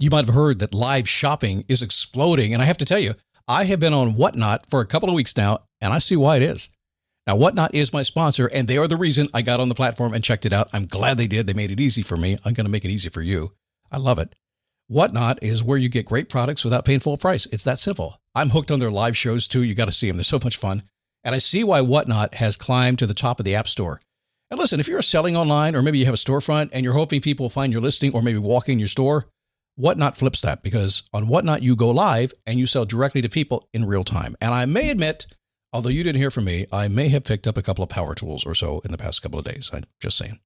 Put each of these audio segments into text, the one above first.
You might have heard that live shopping is exploding. And I have to tell you, I have been on Whatnot for a couple of weeks now, and I see why it is. Now, Whatnot is my sponsor, and they are the reason I got on the platform and checked it out. I'm glad they did. They made it easy for me. I'm going to make it easy for you. I love it. Whatnot is where you get great products without paying full price. It's that simple. I'm hooked on their live shows, too. You got to see them. They're so much fun. And I see why Whatnot has climbed to the top of the App Store. And listen, if you're selling online, or maybe you have a storefront and you're hoping people will find your listing or maybe walk in your store, Whatnot flips that, because on Whatnot, you go live and you sell directly to people in real time. And I may admit, although you didn't hear from me, I may have picked up a couple of power tools or so in the past couple of days. I'm just saying.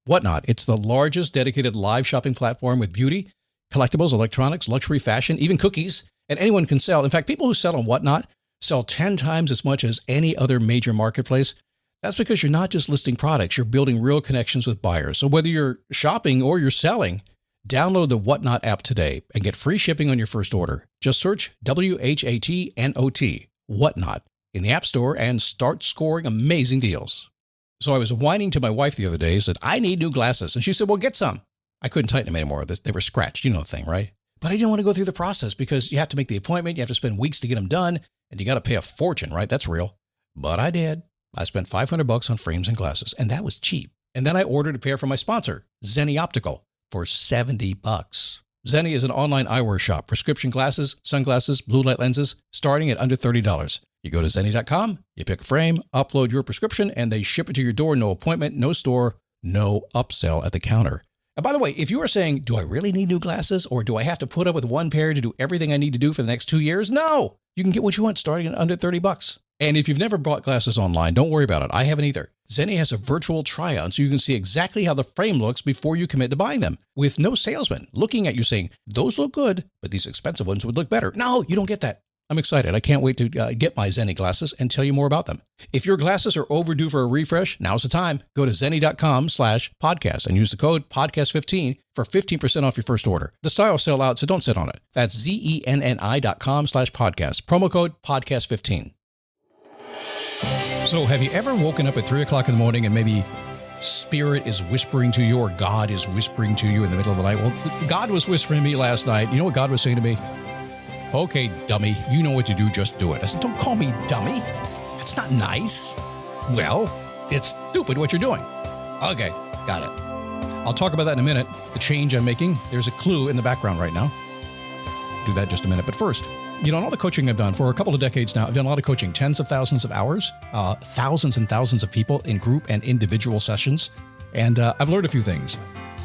Whatnot, it's the largest dedicated live shopping platform with beauty, collectibles, electronics, luxury, fashion, even cookies, and anyone can sell. In fact, people who sell on Whatnot sell 10 times as much as any other major marketplace. That's because you're not just listing products, you're building real connections with buyers. So whether you're shopping or you're selling, download the Whatnot app today and get free shipping on your first order. Just search WHATNOT, Whatnot, in the App Store and start scoring amazing deals. So I was whining to my wife the other day, said, I need new glasses. And she said, well, get some. I couldn't tighten them anymore. They were scratched. You know the thing, right? But I didn't want to go through the process because you have to make the appointment. You have to spend weeks to get them done. And you got to pay a fortune, right? That's real. But I did. I spent $500 on frames and glasses, and that was cheap. And then I ordered a pair from my sponsor, Zenni Optical, for $70. Zenni is an online eyewear shop, prescription glasses, sunglasses, blue light lenses, starting at under $30. You go to Zenni.com, you pick a frame, upload your prescription, and they ship it to your door. No appointment, no store, no upsell at the counter. And by the way, if you are saying, do I really need new glasses, or do I have to put up with one pair to do everything I need to do for the next 2 years? No, you can get what you want starting at under $30. And if you've never bought glasses online, don't worry about it. I haven't either. Zenni has a virtual try-on so you can see exactly how the frame looks before you commit to buying them, with no salesman looking at you saying, those look good, but these expensive ones would look better. No, you don't get that. I'm excited. I can't wait to get my Zenni glasses and tell you more about them. If your glasses are overdue for a refresh, now's the time. Go to Zenni.com/podcast and use the code podcast15 for 15% off your first order. The styles sell out, so don't sit on it. That's Zenni.com/podcast. Promo code podcast15. So have you ever woken up at 3 o'clock in the morning and maybe spirit is whispering to you, or God is whispering to you in the middle of the night? Well, God was whispering to me last night. You know what God was saying to me? Okay, dummy, you know what to do, just do it. I said, don't call me dummy. That's not nice. Well, it's stupid what you're doing. Okay, got it. I'll talk about that in a minute, the change I'm making. There's a clue in the background right now. Do that in just a minute. But first, you know, in all the coaching I've done for a couple of decades now, I've done a lot of coaching, tens of thousands of hours, thousands and thousands of people in group and individual sessions. And I've learned a few things.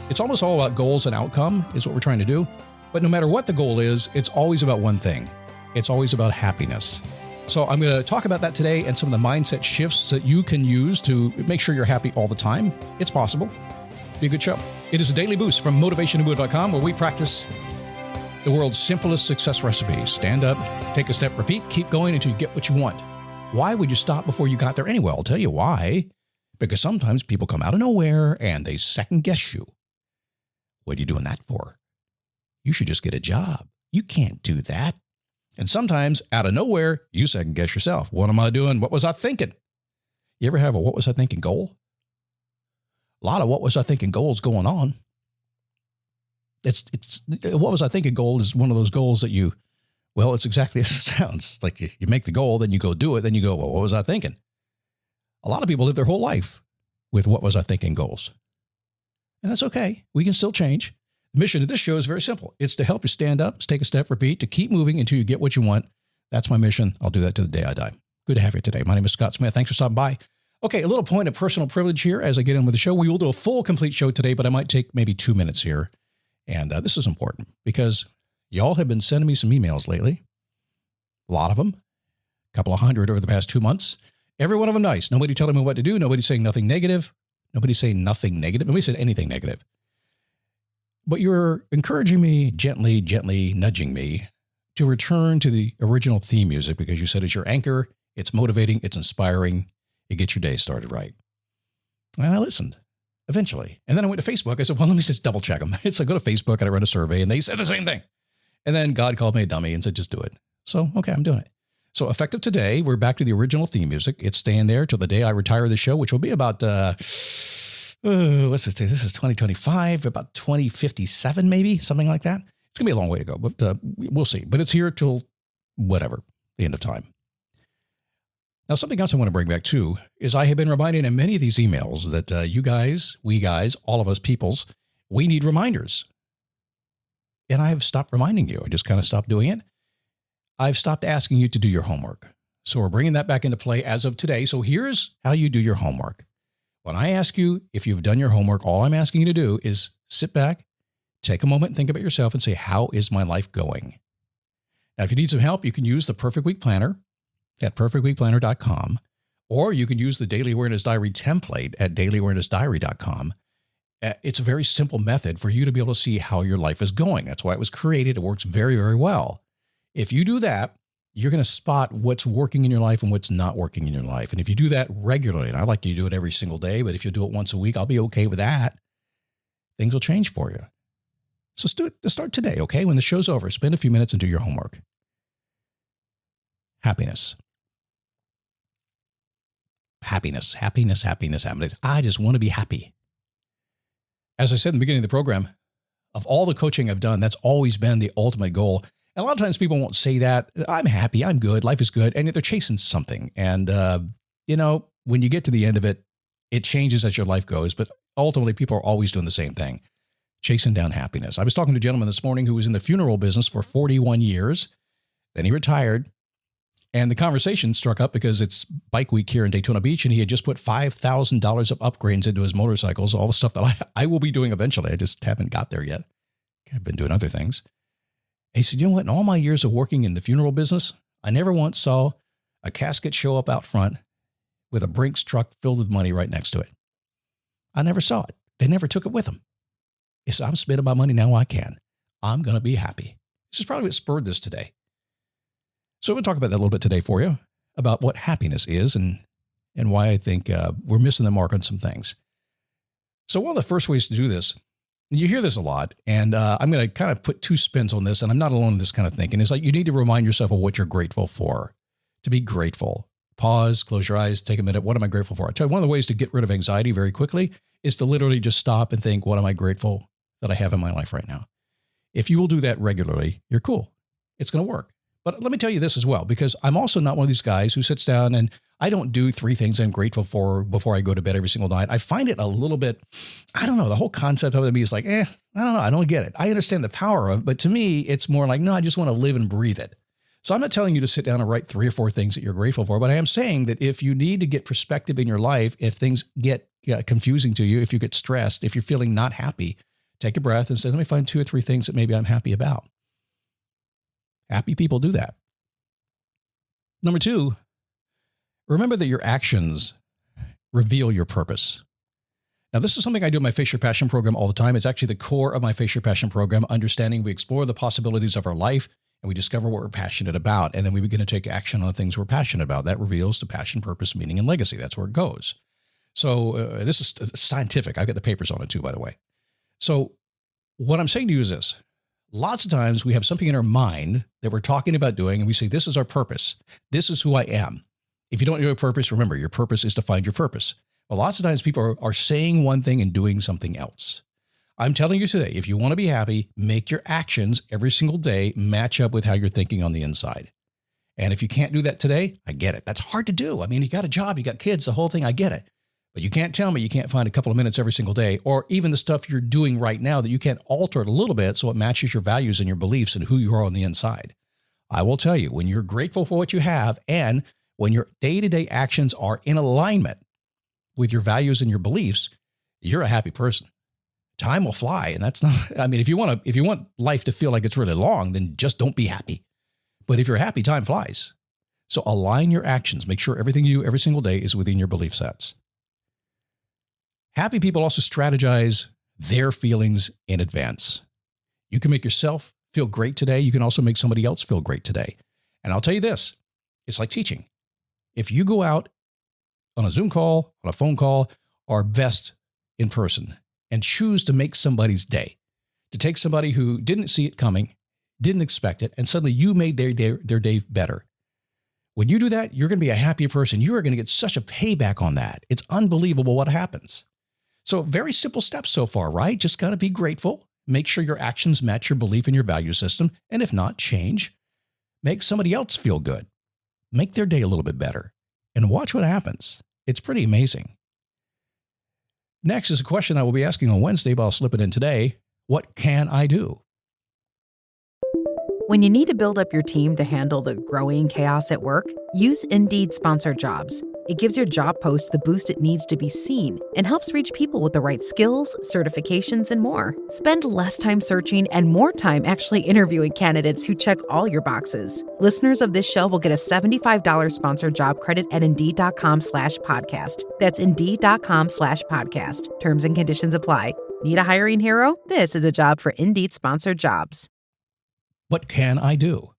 It's almost all about goals and outcome is what we're trying to do. But no matter what the goal is, it's always about one thing. It's always about happiness. So I'm going to talk about that today and some of the mindset shifts that you can use to make sure you're happy all the time. It's possible. Be a good show. It is a daily boost from motivationtomove.com, where we practice the world's simplest success recipe. Stand up, take a step, repeat, keep going until you get what you want. Why would you stop before you got there anyway? I'll tell you why. Because sometimes people come out of nowhere and they second guess you. What are you doing that for? You should just get a job. You can't do that. And sometimes out of nowhere, you second guess yourself. What am I doing? What was I thinking? You ever have a what was I thinking goal? A lot of what was I thinking goals going on. It's what was I thinking goal is one of those goals that it's exactly as it sounds. Like you make the goal, then you go do it, then you go, well, what was I thinking? A lot of people live their whole life with what was I thinking goals. And that's okay. We can still change. The mission of this show is very simple. It's to help you stand up, take a step, repeat, to keep moving until you get what you want. That's my mission. I'll do that to the day I die. Good to have you today. My name is Scott Smith. Thanks for stopping by. Okay, a little point of personal privilege here as I get in with the show. We will do a full, complete show today, but I might take maybe 2 minutes here. And this is important because y'all have been sending me some emails lately. A lot of them, a couple of hundred over the past 2 months. Every one of them nice. Nobody telling me what to do. Nobody saying nothing negative. Nobody saying nothing negative. Nobody said anything negative. But you're encouraging me, gently nudging me to return to the original theme music because you said it's your anchor, it's motivating, it's inspiring, it gets your day started right. And I listened eventually. And then I went to Facebook. I said, well, let me just double check them. So I go to Facebook and I run a survey and they said the same thing. And then God called me a dummy and said, just do it. So, okay, I'm doing it. So effective today, we're back to the original theme music. It's staying there till the day I retire the show, which will be about, what's this day? This is 2025, about 2057 maybe, something like that. It's going to be a long way to go, but we'll see. But it's here till whatever, the end of time. Now, something else I want to bring back too is I have been reminding in many of these emails that you guys, we guys, all of us peoples, we need reminders. And I have stopped reminding you. I just kind of stopped doing it. I've stopped asking you to do your homework. So we're bringing that back into play as of today. So here's how you do your homework. When I ask you if you've done your homework, all I'm asking you to do is sit back, take a moment and think about yourself and say, how is my life going? Now, if you need some help, you can use the Perfect Week Planner at perfectweekplanner.com, or you can use the Daily Awareness Diary template at dailyawarenessdiary.com. It's a very simple method for you to be able to see how your life is going. That's why it was created. It works very, very well. If you do that, you're going to spot what's working in your life and what's not working in your life. And if you do that regularly, and I like you to do it every single day, but if you do it once a week, I'll be okay with that. Things will change for you. So start today, okay? When the show's over, spend a few minutes and do your homework. Happiness. Happiness, happiness, happiness, happiness. I just want to be happy. As I said in the beginning of the program, of all the coaching I've done, that's always been the ultimate goal. And a lot of times people won't say that. I'm happy, I'm good, life is good, and yet they're chasing something. And, when you get to the end of it, it changes as your life goes. But ultimately, people are always doing the same thing, chasing down happiness. I was talking to a gentleman this morning who was in the funeral business for 41 years. Then he retired. And the conversation struck up because it's bike week here in Daytona Beach, and he had just put $5,000 of upgrades into his motorcycles, all the stuff that I will be doing eventually. I just haven't got there yet. I've been doing other things. And he said, you know what? In all my years of working in the funeral business, I never once saw a casket show up out front with a Brinks truck filled with money right next to it. I never saw it. They never took it with them. He said, I'm spending my money now I can. I'm going to be happy. This is probably what spurred this today. So we'll talk about that a little bit today for you, about what happiness is and why I think we're missing the mark on some things. So one of the first ways to do this, and you hear this a lot, and I'm going to kind of put two spins on this, and I'm not alone in this kind of thinking. It's like you need to remind yourself of what you're grateful for, to be grateful. Pause, close your eyes, take a minute. What am I grateful for? I tell you, one of the ways to get rid of anxiety very quickly is to literally just stop and think, what am I grateful that I have in my life right now? If you will do that regularly, you're cool. It's going to work. But let me tell you this as well, because I'm also not one of these guys who sits down and I don't do 3 things I'm grateful for before I go to bed every single night. I find it a little bit, I don't know, the whole concept of it is like, I don't know, I don't get it. I understand the power of it, but to me, it's more like, no, I just want to live and breathe it. So I'm not telling you to sit down and write 3 or 4 things that you're grateful for, but I am saying that if you need to get perspective in your life, if things get confusing to you, if you get stressed, if you're feeling not happy, take a breath and say, let me find 2 or 3 things that maybe I'm happy about. Happy people do that. Number 2, remember that your actions reveal your purpose. Now, this is something I do in my Face Your Passion program all the time. It's actually the core of my Face Your Passion program, understanding we explore the possibilities of our life and we discover what we're passionate about. And then we begin to take action on the things we're passionate about. That reveals to passion, purpose, meaning, and legacy. That's where it goes. So this is scientific. I've got the papers on it too, by the way. So what I'm saying to you is this. Lots of times we have something in our mind that we're talking about doing, and we say, this is our purpose. This is who I am. If you don't know your purpose, remember, your purpose is to find your purpose. Well, lots of times people are saying one thing and doing something else. I'm telling you today, if you want to be happy, make your actions every single day match up with how you're thinking on the inside. And if you can't do that today, I get it. That's hard to do. I mean, you got a job, you got kids, the whole thing, I get it. But you can't tell me you can't find a couple of minutes every single day, or even the stuff you're doing right now that you can't alter it a little bit so it matches your values and your beliefs and who you are on the inside. I will tell you, when you're grateful for what you have and when your day-to-day actions are in alignment with your values and your beliefs, you're a happy person. Time will fly. And that's not, I mean, if you want life to feel like it's really long, then just don't be happy. But if you're happy, time flies. So align your actions. Make sure everything you do every single day is within your belief sets. Happy people also strategize their feelings in advance. You can make yourself feel great today. You can also make somebody else feel great today. And I'll tell you this, it's like teaching. If you go out on a Zoom call, on a phone call, or best in person and choose to make somebody's day, to take somebody who didn't see it coming, didn't expect it, and suddenly you made their day better. When you do that, you're going to be a happier person. You are going to get such a payback on that. It's unbelievable what happens. So very simple steps so far, right? Just got to be grateful. Make sure your actions match your belief in your value system. And if not, change. Make somebody else feel good. Make their day a little bit better. And watch what happens. It's pretty amazing. Next is a question I will be asking on Wednesday, but I'll slip it in today. What can I do? When you need to build up your team to handle the growing chaos at work, use Indeed Sponsored Jobs. It gives your job post the boost it needs to be seen and helps reach people with the right skills, certifications, and more. Spend less time searching and more time actually interviewing candidates who check all your boxes. Listeners of this show will get a $75 sponsored job credit at Indeed.com/podcast. That's Indeed.com/podcast. Terms and conditions apply. Need a hiring hero? This is a job for Indeed Sponsored Jobs. What can I do?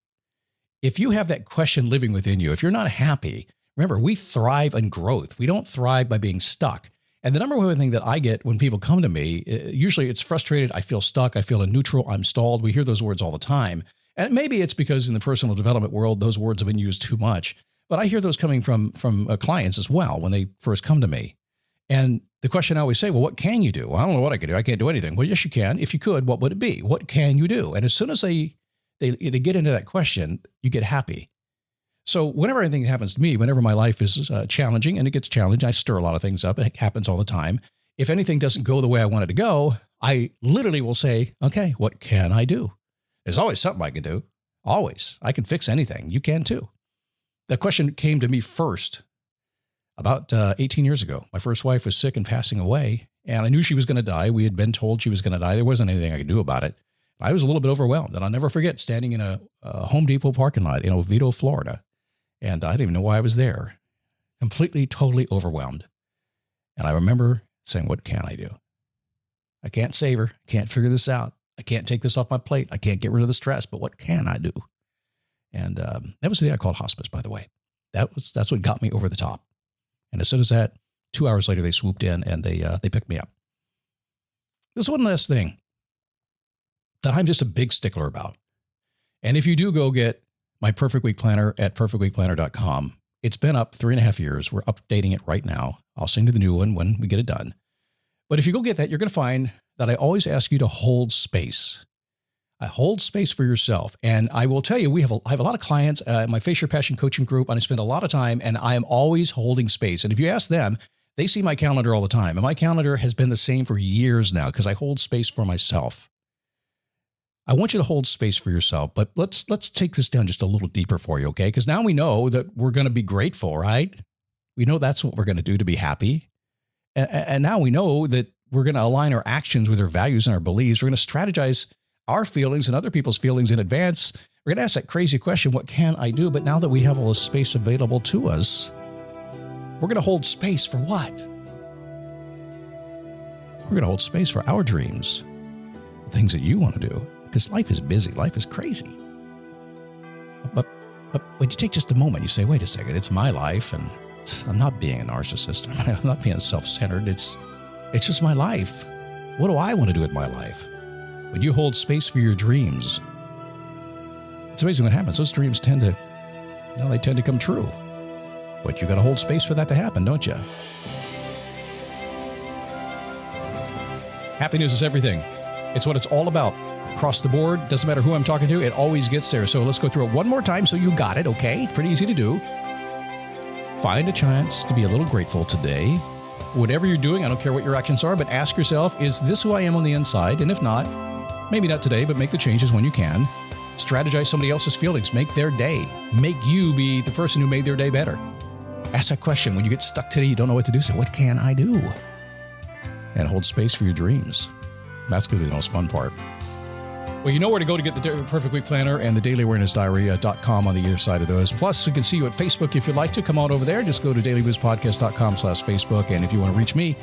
If you have that question living within you, if you're not happy, remember, we thrive in growth. We don't thrive by being stuck. And the number one thing that I get when people come to me, usually it's frustrated. I feel stuck. I feel in neutral. I'm stalled. We hear those words all the time. And maybe it's because in the personal development world, those words have been used too much. But I hear those coming from clients as well when they first come to me. And the question I always say, well, what can you do? Well, I don't know what I can do. I can't do anything. Well, yes, you can. If you could, what would it be? What can you do? And as soon as they get into that question, you get happy. So whenever anything happens to me, whenever my life is challenging, and it gets challenged, I stir a lot of things up. It happens all the time. If anything doesn't go the way I want it to go, I literally will say, okay, what can I do? There's always something I can do. Always. I can fix anything. You can too. The question came to me first about 18 years ago. My first wife was sick and passing away, and I knew she was going to die. We had been told she was going to die. There wasn't anything I could do about it. I was a little bit overwhelmed, and I'll never forget standing in a Home Depot parking lot in Oviedo, Florida. And I didn't even know why I was there. Completely, totally overwhelmed. And I remember saying, what can I do? I can't save her. I can't figure this out. I can't take this off my plate. I can't get rid of the stress, but what can I do? And that was the day I called hospice, by the way. That's what got me over the top. And as soon as that, 2 hours later, they swooped in and they picked me up. There's one last thing that I'm just a big stickler about. And if you do go get my Perfect Week Planner at perfectweekplanner.com, it's been up 3.5 years. We're updating it right now. I'll send you the new one when we get it done. But if you go get that, you're going to find that I always ask you to hold space. I hold space for yourself. And I will tell you, I have a lot of clients in my Face Your Passion coaching group, and I spend a lot of time, and I am always holding space. And if you ask them, they see my calendar all the time. And my calendar has been the same for years now because I hold space for myself. I want you to hold space for yourself, but let's take this down just a little deeper for you, okay? Because now we know that we're going to be grateful, right? We know that's what we're going to do to be happy. And now we know that we're going to align our actions with our values and our beliefs. We're going to strategize our feelings and other people's feelings in advance. We're going to ask that crazy question, what can I do? But now that we have all this space available to us, we're going to hold space for what? We're going to hold space for our dreams, the things that you want to do. Because life is busy. Life is crazy. But when you take just a moment, you say, wait a second, it's my life, and I'm not being a narcissist. I'm not being self-centered. It's just my life. What do I want to do with my life? When you hold space for your dreams, it's amazing what happens. Those dreams tend to come true. But you got to hold space for that to happen, don't you? Happiness is everything. It's what it's all about. Across the board, doesn't matter who I'm talking to, it always gets there. So let's go through it one more time so you got it, okay? Pretty easy to do. Find a chance to be a little grateful today. Whatever you're doing, I don't care what your actions are, but ask yourself, is this who I am on the inside? And if not, maybe not today, but make the changes when you can. Strategize somebody else's feelings. Make their day. Make you be the person who made their day better. Ask that question. When you get stuck today, you don't know what to do. Say, what can I do? And hold space for your dreams. That's going to be the most fun part. Well, you know where to go to get the Perfect Week Planner and the Daily Awareness Diary.com on the other side of those. Plus, we can see you at Facebook if you'd like to. Come on over there. Just go to dailyboostpodcast.com/Facebook. And if you want to reach me,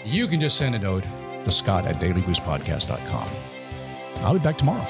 you can just send a note to Scott at dailyboostpodcast.com. I'll be back tomorrow.